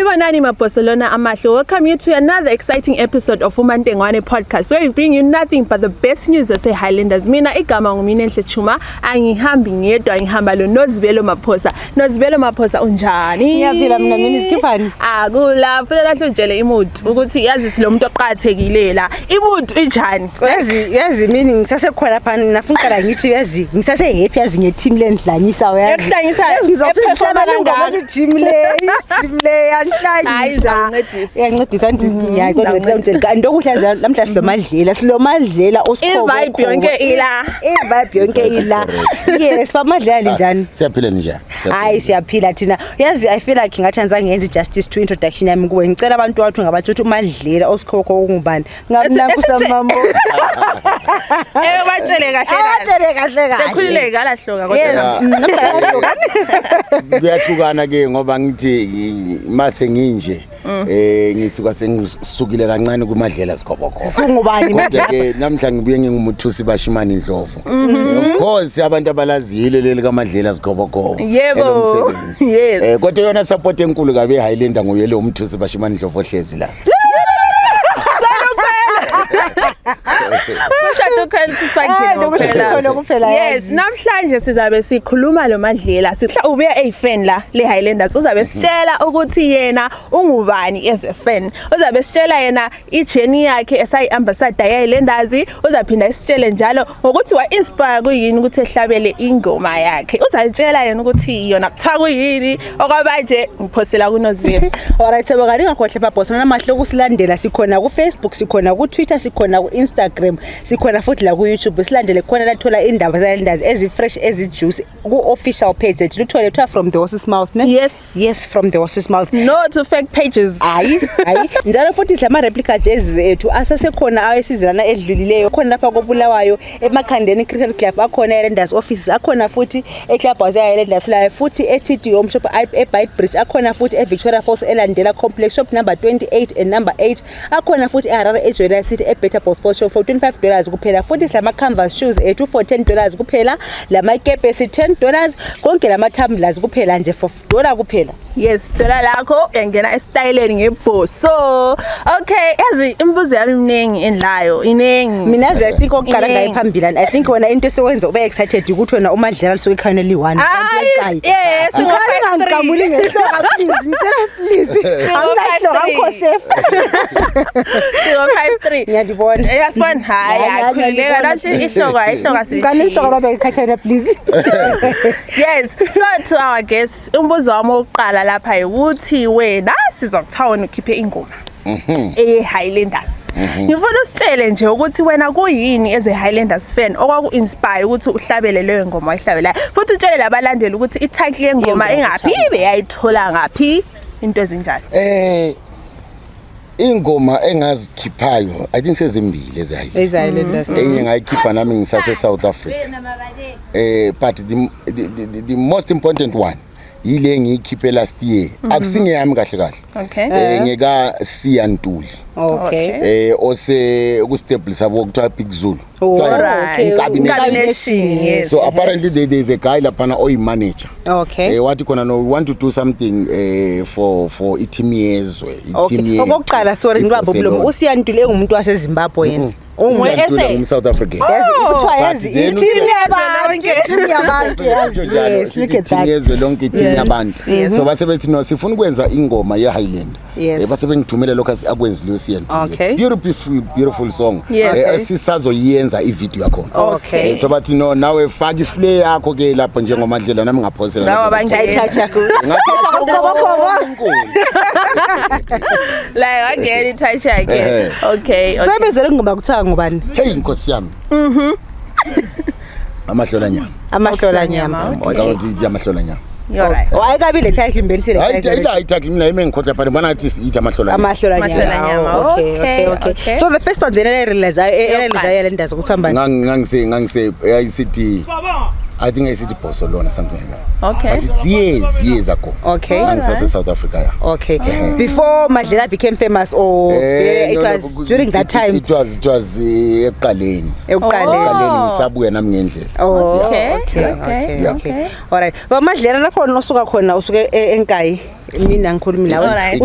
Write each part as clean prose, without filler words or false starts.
Sanibonani mabhosolona amahle. Welcome you to another exciting episode of uMantengwane podcast, where we bring you nothing but the best news of Highlanders. Mina igama ngumina Nhlechuma, angihambi ngedwa ngihamba lo Nozibelo Maphosa. Nozibelo Maphosa unjani? Ngiyaphila mina Skipani. Akula futhi lahle ujele imood ukuthi yazi silomuntu oqhathekile la. Imood injani? Yazi mina ngisasekhona lapha nafuna ngithi yazi ngisase happy yazi ngeteam lendlanyisa yazi. Yazi ngizokuhlaba ngani team le yanhlanyisa. Yancedisa ndithi ya kodwa ngicela kanti okuhlanza namhla silomadlela osikhobo. Vibe yonke ila. Vibe yonke ila. Yes, bamadlela njani? Siyaphila nje. Hayi siyaphila thina. Yazi I feel like ngathi anza ngenza justice to introduction yami kuwe. Ngicela abantu wathu ngabathi umadlela osikhobo ungubani. Ngakusamambo. Batshele kahle. Bekhulile ngala hloka kodwa. Yes, namhla kuyahlukana ke ngoba ngithi mase nginje ngisuka sengisukile kancane kuMadlela Sikhobokhobo. Ungubani manje? Ke namhla ngibuye ngingumuthusi bashimani Ndlovu. Of course abantu abalazile leli kaMadlela Sikhobokhobo. Yebo. Yes. Kodwa yona support enkulu kabe Highlander nguye lo umthusi bashimani Ndlovu ohlezi la. Yes, namhlanje sizabe sikhuluma lo Madlela. Sihla ubuya eyifan la le Highlanders. Uzabe sitshela ukuthi yena ungubani as a fan. Uzabe sitshela yena ijourney yakhe esayi ambassador ye Highlanders. Uzaphinda isitshele njalo ngokuthi wa inspire kuyini ukuthi ehlabele ingoma yakhe. Uzatshela yena ukuthi yona kuthiwa kuyini okwabanje ngiphosela kuNozibelo. Alright, sebakani ngakhohle babhosa namahle ukusilandela sikhona ku Facebook, sikhona ku Twitter, sikhona ku Instagram, sikhona futhi la ku YouTube. Silandele khona lathola indaba zaLanders ezi fresh ezi juice ku official page ethu luthole from the horse's mouth ne? Yes, from the horse's mouth. No to fake pages. Hayi. Njalo futhi silama replica jerseys ethu asesekhona awesizilana edlulileyo khona lapha koBulawayo eMakhandeni Cricket Club akhona eLanders offices akhona futhi eClub House eLanders la futhi eTD Home Shop eBite Bridge akhona futhi eVictoria Falls eLandela Complex Shop number 28 and number 8 akhona futhi eHarare eJoyela City eBetter Sports Shop for $25 kuphela futhi silama canvas shoes ethu for $10 kuphela lama kepe si $10 konke lama tumblers kuphela nje for $1 kuphela. Yes, dola lakho uyangena estyleni ngebhoso. Okay, yazi imbuzo yami mningi enlayo inengi. Mina I think oqala ngayiphambili I think wena into esewenza ube excited ukuthi wena uMadlela lisuke ekhayeni li1 kanti yes, ngikamuli ngehloka please ngicela please. Angilahloka akho safe. 53 ngiyadibona. Yasibona hayi akhulileka lahle ihloka sithi. Ngani ihloka babe ekhayeni please. Yes, so to our guests umbuzo wami oqala lapha ukuthi wena sizokuthawana ukhiphe ingoma Highlanders. Ngifuna usitshele nje ukuthi wena kuyini as a Highlanders fan okwaku inspire ukuthi uhlabele leyo ngoma oyihlabelayo. Futhi utshele labalandeli ukuthi ititle yengoma engaphi beyayithola ngaphi into ezinjalo. Ingoma engazikhiphayo I think sezimbili ezayilanders. Enye ngayikhipha nami ngisase South Africa. But the most important one yile ngiyikhiphe last year akusinge yami kahle. Okay. Ngeka Siyantuli. Okay. Ose ku stable sabo kuthiwa Big Zulu. Okay. Yes. So apparently there is a guy lapana oyi-manager. Okay. Wathi khona no we want to do something for team yezwe. Okay. Okokuqala sorry ngibambe umlomo. uSiyantuli engumuntu waseZimbabwe yena. Ungwe South Africa. Kuthiwa yazi team yabantu. Yes, look at that. Yezwe lonke team yabantu. So basebethi no sifuna ukwenza ingoma ye Highland. Basebengithumela lokho akwenzile uSiyantuli. Beautiful song. Sisazoyenza ivideo yakho. Okay. So bathi no nawe faka iflare yakho ke lapho njengoMadlela nami ngaphosela. Nawo banjayithatha ku. La again ithatha again. Okay. Sebenzele ngoma kuthiwa ngubani? Hey inkosi yami. Amahlola nyama. Ngawuthi amahlola nyama. You're right. Ayikabi le title mbelise le title. Hayi title mina ngikhohle phansi bona ngathi sithi amahlola nyama. Okay. So the first one then I realize Highlanders ukuthi hamba. Ngangise ayisithi I think I see the Barcelona, something like that. Okay. But it's years ago. Okay. In South Africa, yeah. Okay. Before Madlela became famous, or it was during that time? It was eqaleni. Eqaleni sabuya nami ngendlela. Oh, Okay. All right. But Madlela lapho nosuka khona usuke eNkayi. Mina ngikhulumi nawe.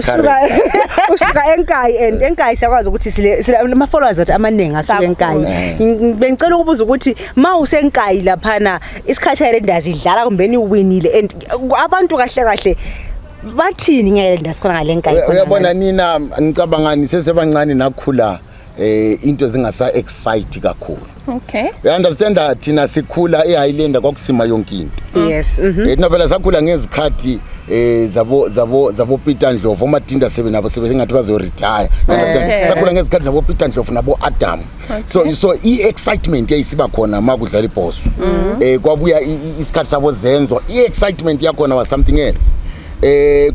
Usuka eNkayi and eNkayi siyakwazi ukuthi sile ama followers athi amaningi asuka eNkayi. Bengicela ukubuza ukuthi mawuseNkayi laphana isikhathi yale ndazi idlala kumbeni uwinile and abantu kahle bathini ngeke ndasikhona ngale nkayi khona. Uyabona nina ngicabanga nisesebancane nakhula into zingasa excite kakhulu. Okay. You understand that thina sikhula eHighland kwakusima yonke into. Yes. Thina phela sakhula ngezikhathi zabo Peter Ndlovu oMatinda sebe nabo sebengathi bazo retire. You understand? Sakhula ngezikhathi zabo Peter Ndlovu nabo Adam. So excitement yayisiba khona makudlala ibhoso. Kwabuya isikhathi sabo Zenzo. Excitement yakhona was something else.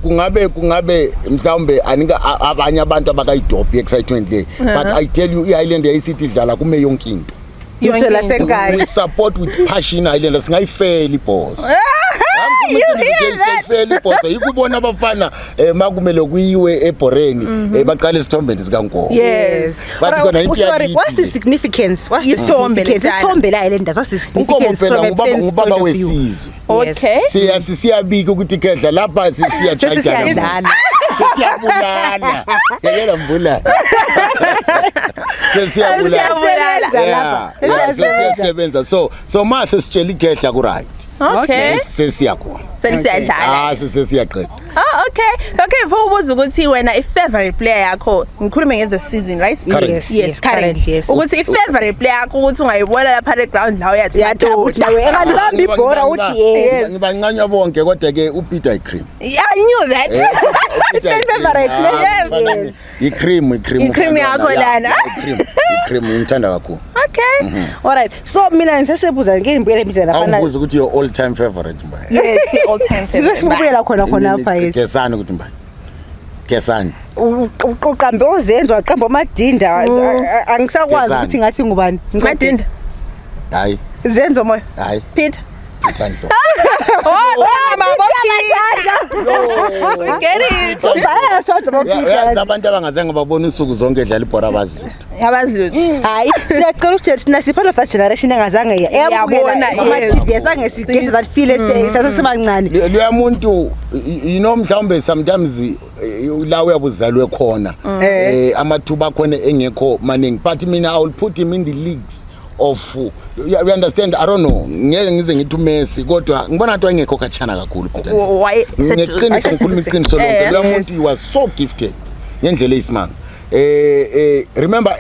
Kungabe mhlawumbe anika abanye abantu abakayidophi excitement le, but I tell you iHighland yayisithi idlala kume yonke into. Yonke senkayi. We support with passion iHighland singayifeli boss. Ikubona abafana makumele kuyiwe eBoreni baqala isithombeni sikaNkomo. Yes. But what's the significance? What's the significance? La iLanders, what's the significance from ngubaba wesizwe. Okay. Siyabika ukuthi kedla lapha siyajajana. Siyabulala. Yekela mbula. Siyabulala. Siyasebenza. So mase sitshela igedla ku right. Okay. Sesiyakho. Sesiyadlala. Sesiyaqeda. Oh, okay, mfubuza ukuthi wena i-favorite player yakho ngikhuluma nge the season, right? Yes, current. Ukuthi i-favorite player yakho ukuthi ungayibona lapha e-ground la uyathi yathi nawe engalibambi ibhora uthi yes. Ngibancanywa bonke kodwa ke uPeter iCream. Yeah, I knew that. It's my favorite. Yes. iCream yakho lana. iCream ngithanda kakhulu. Okay. All right. So mina ngisesebuza ngembuyele impela fana. Awubuza ukuthi your all time favorite mbaya. Yes, all time favorite. Sibuyela khona apha yes. Kesana ukuthi mbaya. Kesana. Uqambe ozenzo aqamba amadinda angisakwazi ukuthi ngathi ngubani. Madinda. Hayi. Zenzo moya. Hayi. Peter. Oh, mama Peter. Get it. Abantu abangazange babona usuku zonke edlala ibhora abazilutho. Hayi, siyacela ukuthi thina siphala of that generation engazange yabona ama-TV asange sigeze that feel sasesebancane. Lo muntu mhlawumbe sometimes la uyabuzalwe khona amathuba khona engekho maningi, but mina I will put him in the leagues of we understand. I don't know ngeke ngize ngithi uMessi kodwa ngibona ukuthi engekho khatshana kakhulu Peter. Why? Ngiqinisa ngikhuluma iqiniso lonke. Lo muntu he was so gifted ngendlela eyisimanga. Remember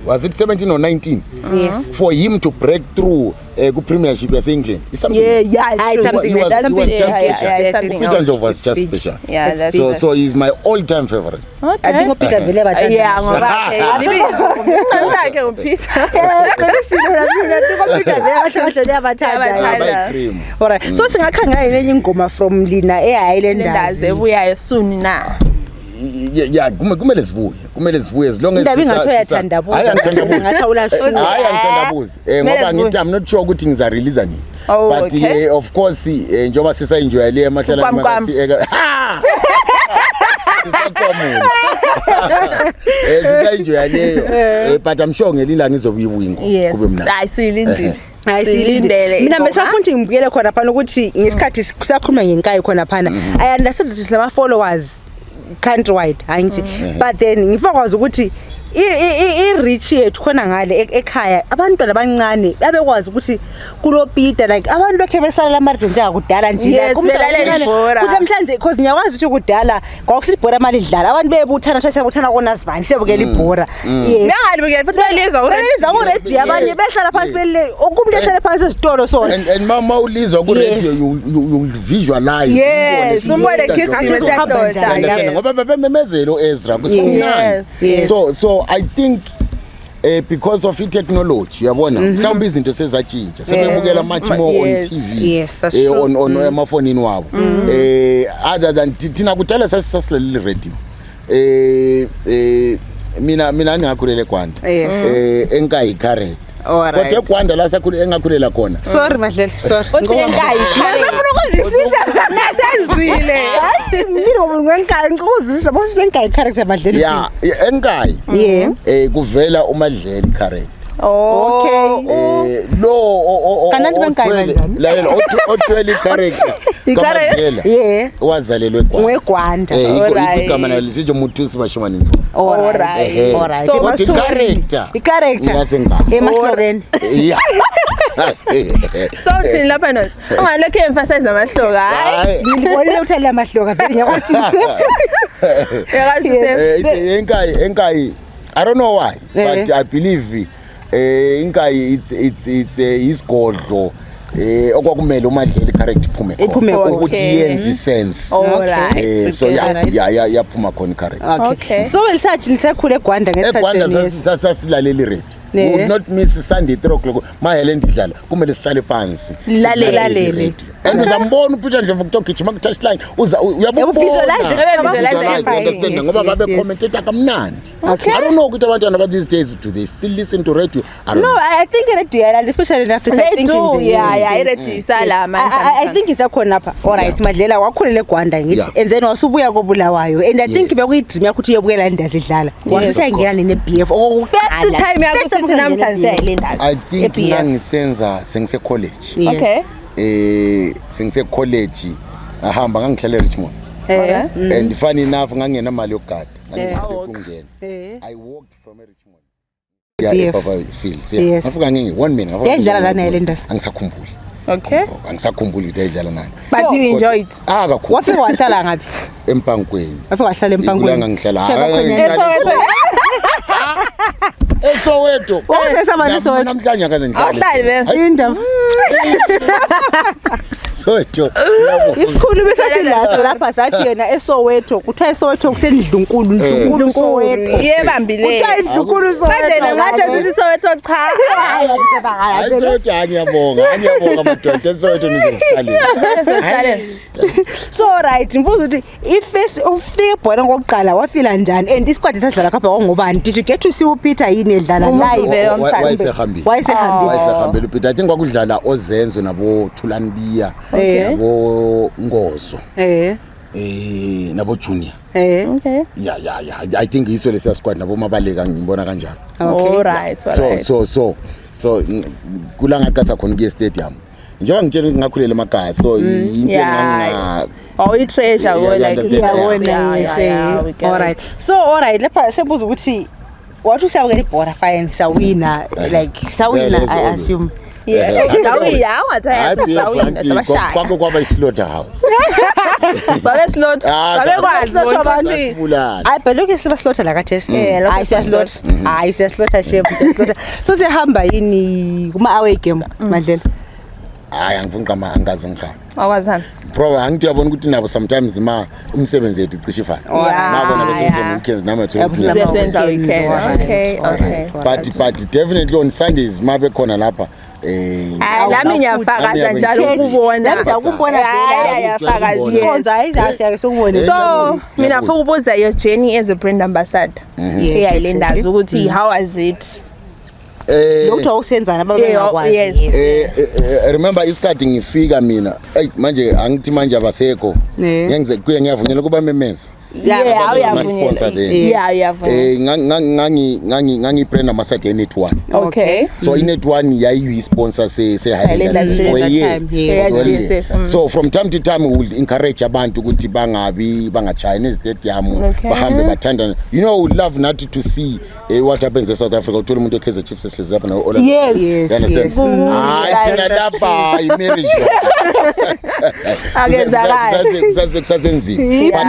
was it 17 or 19? Yes. For him to break through ku Premiership as England. It's something. He was just special. Yeah, that's so he's my all-time favorite. Okay. I think Peter vele bathanda. Yeah, ngoba All right. So singakhangela enye ingoma from Lina eHighlanders ebuyayo soon na. Yeah, kumele sibuye as long as indaba ingathi uyathandabuza. Hayi angithandabuza. Ngathi awulashuka. Hayi angithandabuza. Ngoba ngithi I'm not sure ukuthi ngiza release nini. But of course njoba sisa enjoy le emahlala masi sisa enjoy leyo. But I'm sure ngelila ngizobuyibuya kube mnandi. Hayi silindile. Silindele. Mina besafuna ngibuyele khona phana ukuthi ngesikhathi sisakhuluma ngenkayi khona phana. I understand that silama followers countrywide angithi, but then ngifakwazi ukuthi i-reach yethu khona ngale ekhaya abantwana abancane babekwazi ukuthi kulo Peter like abantu bekhe besala lamardio njengakudala nje namhlanje because ngiyakwazi ukuthi kudala kwakusithi ibhora mali idlala abantu bebuthana siyabuthana kona zibani siyabukela ibhora. Yes, ngiyalibukela futhi beliza ku radio abanye behlala phansi bele okumuntu ehlele phansi esitolo sona and mama ulizwa ku radio you visualize. Yes, umbone kids ngoba bebememezelo Ezra kusikhona. So I think because of technology yabona mhlawumbe izinto sezatshintsha sebebukela much more on TV. Yes, that's true. On emafonini wabo. Other than thina kudala sasilalele radio. Mina ngingakhulele kwanda. Enkayi current kodwa eGwanda la engakhulela khona Sorry Madlela, sorry. Uthi enkayi Ngifuna ukuzwisisa nasenzwile. Hayi mina ngwenkayi ngikuzwisisa bosi lenkayi character Madlela. yeah enkayi kuvela uMadlela character. Okay. Lo Kanti benkayi kanjani? lalela othwele character kaMadlela wazalelwe eGwanda. igama nalo lisitsho Muthusi Bashomani. Alright. So But character yasengayi emahlokweni. Yeah. So thini lapha nothi ungalokho emphasize namahloka hayi Ngibonile uthanda amahloka vele ngiyakwasise. yakasise enkayi I don't know why but I believe inkayi it's isigodlo okwakumele uMadlela character iphume ukuthi yenze sense. Alright. So yaphuma khona character. Okay. So welisathi nisekhule eGwanda ngesikhathi eGwanda sasilalela iRadio. We would not miss Sunday 3 o'clock mahele ndidlala kumele sihlale phansi lalele. and uzambona uPeter Ndlovu kutogijima ku touchline Visualize understand ngoba babe commentator kamnandi. I don't know ukuthi abantwana ba these days do they still listen to radio. No, I think radio especially in Africa I think iRadio isala manje. I think isakhona lapha. Alright Madlela wakhulela eGwanda ngithi and then wasubuya koBulawayo and I think bekuyidream yakho ukuthi uyebukela indazidlala. Wasengena neBF First time yakho namhlanje siyayilendazi. I think ngisenza sengise college. Okay. Sengise college ahamba ngangihlala eRichmond. And funny enough ngangena imali yokugada ngingena. I walked from Richmond. Papa Fields. Ngafika ngingi 1 minute. Yadlala lana elendazi. Angisakhumbuli. Okay. Angisakhumbuli ukuthi ayidlala nani. But you enjoyed. Kakhulu. Wafika wahlala ngaphi? Empankweni. Wafika wahlala empankweni. Ngihlala. Esoweto. Wawusesabani Soweto? Namhlanje akaze ngihlale. Awuhlali Indaba. Soweto. Isikhulu besasilaso lapha sathi yena eSoweto kuthiwa eSoweto kusendlunkulu Soweto. Yebambile. Kuthiwa indlunkulu Soweto. Kade ngathi sithi Soweto cha. Hayi Soweto ngiyabonga madoda eSoweto nizosihlale. So right mfuzo ukuthi ifirst ufike ebhola ngokuqala wafila njani and isikwadi sasidlala kapha kwangobani did you get to see uPeter yini edlala live wayesehambile uPeter I think kwakudlala ozenzo nabo Thulanbiya nabo Ngozo nabo Junior Okay. Yeah I think yiso lesa squad nabo Mabaleka ngibona kanjalo. Alright. So kula ngaqasa khona ku stadium njengoba ngitshela ukuthi ngakhulela emakhaya so into enganga i-treasure alright so alright lapha sebuza ukuthi wathi usiyabukela ibhola fine sawina like sawina I assume kwakho kwaba islaughter house babe slaughter babekwazi abantu ayibheluke siba slaughter la kathesi hayi siyaslaughter chef siyaslaughter so sihamba yini kuma away game Madlela hayi angifuni angaze ngihamba awazana bro angithi uyabona ukuthi nabo sometimes umsebenzi yethu icishe ifana nabo nabesenza weekends nama senza weekend but definitely on Sundays mabe khona lapha lami ngiyafakaza njalo ukubona so mina futhi ubuza your journey as a brand ambassador eyayilendazi ukuthi how was it lokho ukusenzana babengakwazi remember isikhathi ngifika mina manje angithi manje abasekho ngiyenze kuye ngiyavunyela kuba memeza ngangi brand ambassador net 1 okay so net 1 yayi sponsor se Highlanders for a year so from time to time we will encourage abantu ukuthi bangachayina ezitadium bahambe bathandana you know we love not to see what happens in South Africa uthola umuntu eKaizer Chiefs ehlezi lapha no yes sina lapha imarriage akenzakala kusasenzima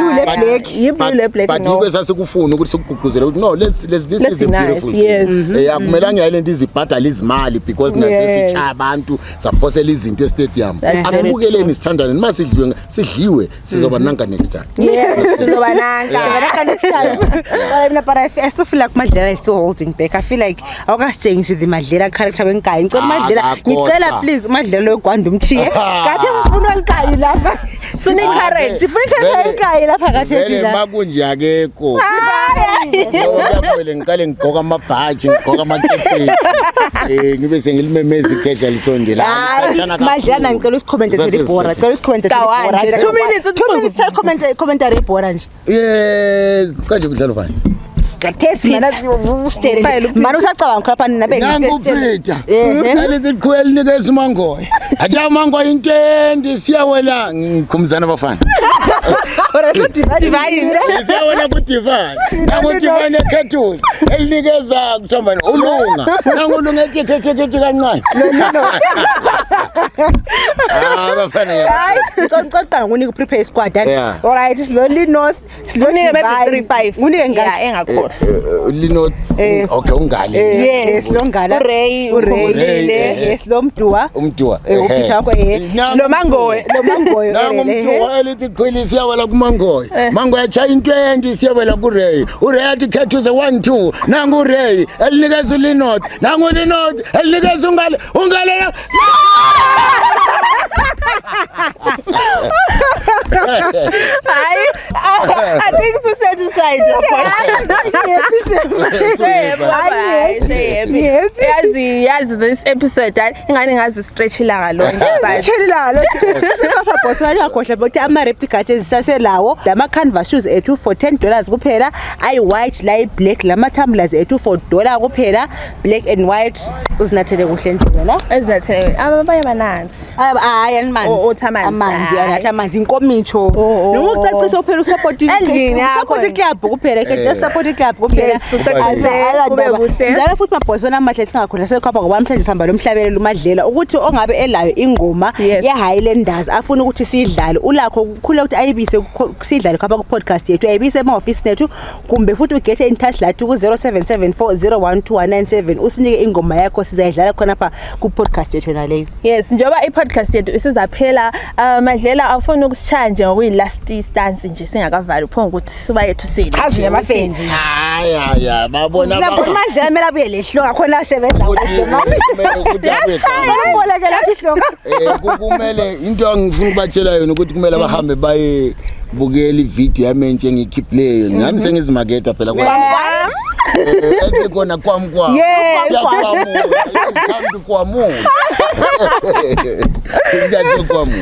but ikwe sasikufuna ukuthi sikugqugquzele ukuthi no this is a beautiful thing akumelanga Highland izibhadala izimali because nasesicha abantu saphosela izinto estadium asibukeleni sithandane mase sidliwe sizoba nanka next time sizoba nanka next time but I still feel like Madlela is still holding back I feel like awukasitshengisi the Madlela character wenkayi ngicela Madlela ngicela please Madlela weGwanda umchiye kathi sifuna wenkayi lapha sifuna iCarrot sifuna iCarrot yenkayi lapha kathi makunje akekho Ngoba ngikale ngigqoka amabhaji, ngigqoka amakepesi. Ngibe sengilimemeza igedla lisondela. Madlela ngicela usikhommente ibhora. Ngicela usikhommente ibhora. 2 minutes 2 minutes commentary ibhora nje. Kanje kudlala bani? Test mana ustere. Mana usacabanga khapha nabe ngiphetha. Alithi khweli nikeza umangoye. Aja umangoye into endi siyawela ngikhumzana abafana. Ora so divine. Siyawela ku divine. Nangu divine ekhethuza. Elinikeza kuthamba ulunga. Nangu ulunga ekhethe kancane. Abafana hayi ngicocela ngunike prepare squad. All right, slowly north, slowly maybe 3-5. Ngunike ngathi engakhohlwa. Linot okay ungale. Yes, longala. Uray. Yes, lo mdua. Umdua. Upicture wakho Lo mangoye. Nangu umdua elithi khweli siyawela ku mangoye. Mangoye acha into endi siyawela ku Ray. Uray athi khethuze 1-2. Nangu uRay elinikeza uLinot. Nangu uLinot elinikeza ungale. I think so satisfied. Yazi this episode ingani ngazi stretch ilanga lonke Papa boss ngakhohle ukuthi ama replica ezisaselawo lama canvas shoes ethu for $10 kuphela, ayi white la black lama tumblers ethu for $1 kuphela, black and white. Uzinathele kuhle nje wena ezinathele abanye bananzi hayi amanzi anathi amanzi inkomitho noma ucacisa phela usupport endlini yakho support club kuphela ke just support club kuphela kube kuhle njalo futhi mabhosi wena amahle singakhona sekhapha ngoba namhlanje sihamba lomhlabelelo uMadlela ukuthi ongabe elayo ingoma ye Highlanders afuna ukuthi sidlale ulakho ukukhula ukuthi ayibise sidlale khapha ku podcast yethu ayibise ema office nethu kumbe futhi uget in touch lathi ku 0774012197 usinike ingoma yakho sizayidlala khona pha ku podcast yethu naleyo. Yes, njoba i-podcast yethu isizaphela Madlela afuna ukusishanje ngokuyi-last stance nje singakavali uphonga ukuthi siba yethu sini chazi yamafans hayi babona Madlela mela abuye lehlonga khona asebenza kuhle mami ukuthi abuye ihlonga kumele into engifuna ukubatshela yona ukuthi kumele bahambe baye bukela ivideo yami entshe ngikhiphleyo nami sengizimaketha phela kona kwamkwa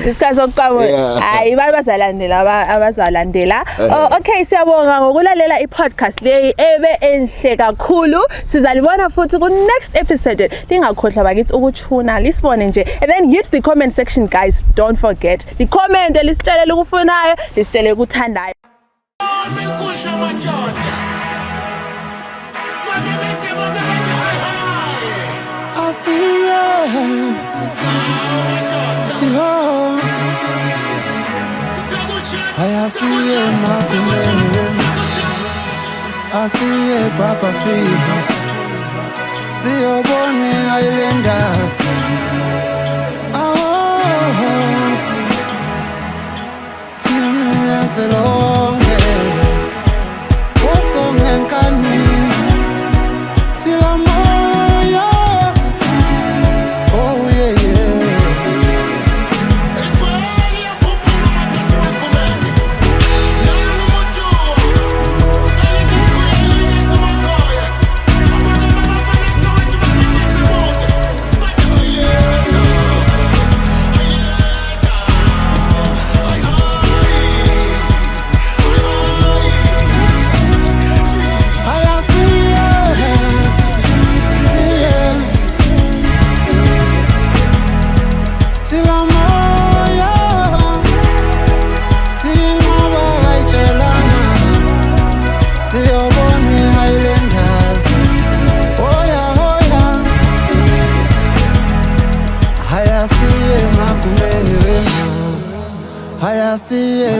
isikhathi sokuqhamuka hayi abazalandela. Okay, siyabonga ngokulalela i-podcast leyi ebe enhle kakhulu. Sizalibona futhi ku next episode. Lingakhohlwa bakithi ukuthuna lisibone nje, and then hit the comment section guys, don't forget the comment lisitshele ukufunayo, lisitshele ukuthandayo. Asiye Papa Fields, siyobona Highlanders. Timu yaselonge osongenkani tilamoya. Oh yeah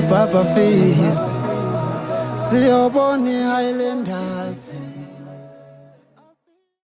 Papa Fields, siyobona Highlanders.